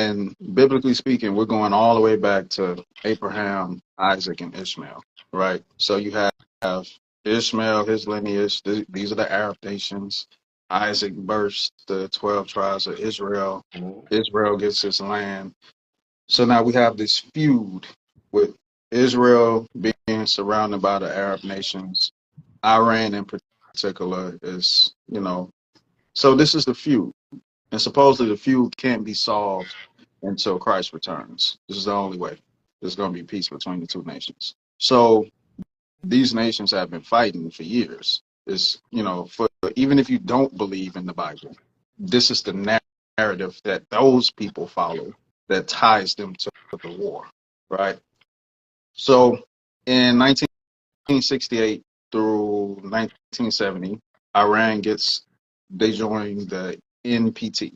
And biblically speaking, we're going all the way back to Abraham, Isaac, and Ishmael, right? So you have Ishmael, his lineage. These are the Arab nations. Isaac births the 12 tribes of Israel. Israel gets his land. So now we have this feud with Israel being surrounded by the Arab nations. Iran in particular is, so this is the feud. And supposedly the feud can't be solved until Christ returns. This is the only way. There's going to be peace between the two nations. So these nations have been fighting for years. For even if you don't believe in the Bible, this is the narrative that those people follow that ties them to the war, right? So in 1968 through 1970, they join the NPT,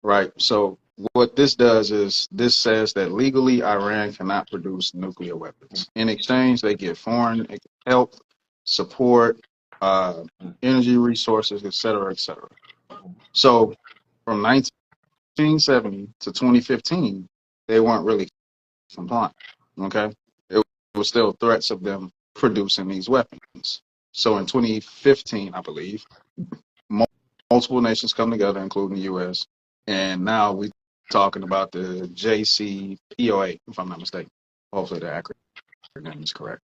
right? So what this does is this says that legally Iran cannot produce nuclear weapons. In exchange, they get foreign help, support, energy resources, et cetera, et cetera. So from 1970 to 2015, they weren't really compliant, okay? It was still threats of them producing these weapons. So in 2015, I believe, multiple nations come together, including the U.S., and now we're talking about the JCPOA, if I'm not mistaken. Hopefully the acronym is correct.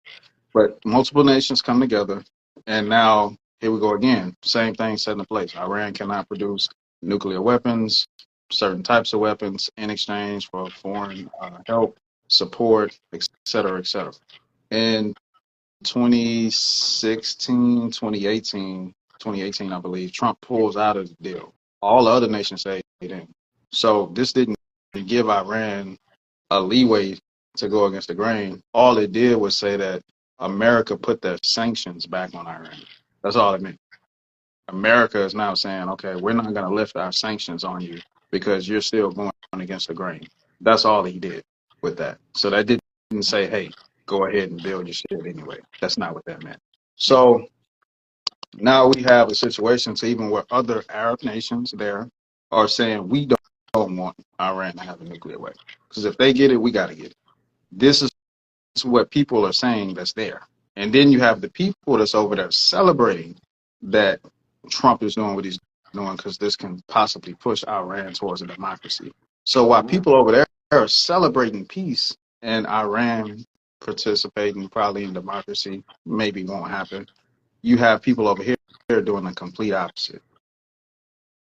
But multiple nations come together, and now here we go again. Same thing set in place. Iran cannot produce nuclear weapons, certain types of weapons in exchange for foreign help, support, et cetera, et cetera. In 2018, I believe, Trump pulls out of the deal. All the other nations stayed in. So this didn't give Iran a leeway to go against the grain. All it did was say that America put their sanctions back on Iran. That's all it meant. America is now saying, okay, we're not going to lift our sanctions on you because you're still going against the grain. That's all he did with that. So that didn't say, hey, go ahead and build your shit anyway. That's not what that meant. So now we have a situation to even where other Arab nations there are saying we don't want Iran to have a nuclear weapon. Because if they get it, we got to get it. This is what people are saying that's there. And then you have the people that's over there celebrating that Trump is doing what he's doing because this can possibly push Iran towards a democracy. So while people over there are celebrating peace and Iran participating probably in democracy, maybe won't happen, you have people over here doing the complete opposite.